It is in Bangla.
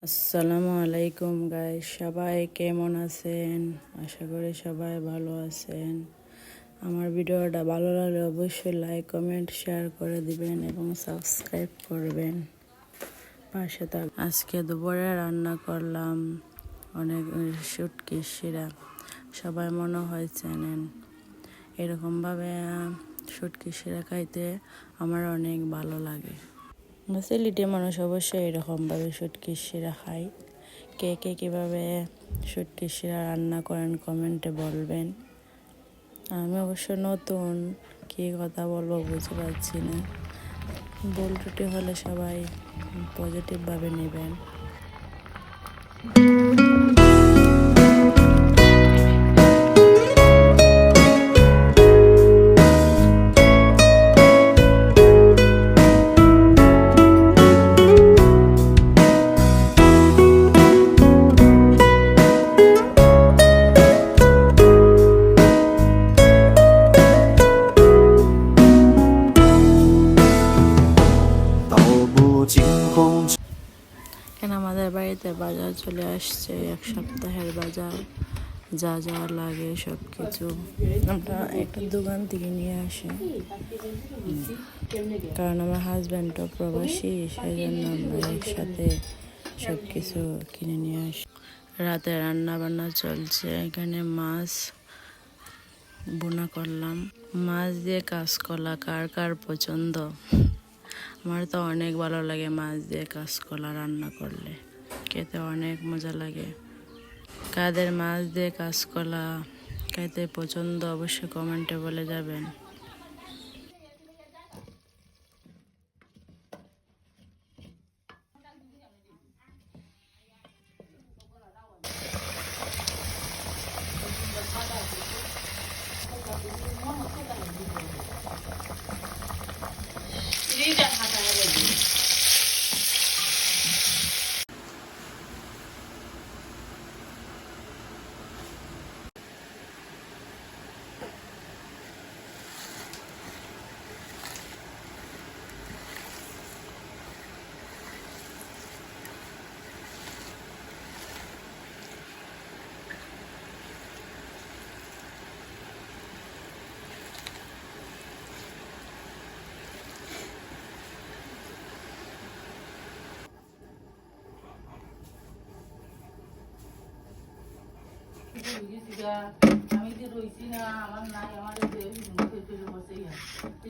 আসসালামু আলাইকুম গাইস, সবাই কেমন আছেন? আশা করি সবাই ভালো আছেন। আমার ভিডিওটা ভালো লাগলে অবশ্যই লাইক কমেন্ট শেয়ার করে দিবেন এবং সাবস্ক্রাইব করবেন, পাশে থাক। আজকে দুপুরে রান্না করলাম অনেক শুটকি শিরা, সবাই মনে হয় চেনেন। এরকমভাবে শুটকি শিরা খাইতে আমার অনেক ভালো লাগে। সিলেটি মানুষ অবশ্যই এরকমভাবে শুটকির শিরা খায়। কে কে কীভাবে শুটকির শিরা রান্না করেন কমেন্টে বলবেন। আমি অবশ্য নতুন, কী কথা বলবো বুঝতে পারছি না। ভুল ত্রুটি হলে সবাই পজিটিভভাবে নেবেন। কেন আমাদের বাড়িতে বাজার চলে আসছে, এক সপ্তাহের বাজার, যা যা লাগে সব কিছু আমরা একটা দোকান থেকে নিয়ে আসি। কারণ আমার হাজব্যান্ডও প্রবাসী, সেই জন্য আমরা একসাথে সব কিছু কিনে নিয়ে আসি। রাতে রান্না বান্না চলছে, এখানে মাছ বোনা করলাম। মাছ দিয়ে কাঁচকলা কার কার পছন্দ? আমার তো অনেক ভালো লাগে মাছ দিয়ে কাঁচকলা রান্না করলে, খেতে অনেক মজা লাগে। কাদের মাছ দিয়ে কাঁচকলা খেতে পছন্দ অবশ্যই কমেন্টে বলে যাবেন। আমি যে রইছি না, আমার নাই, আমার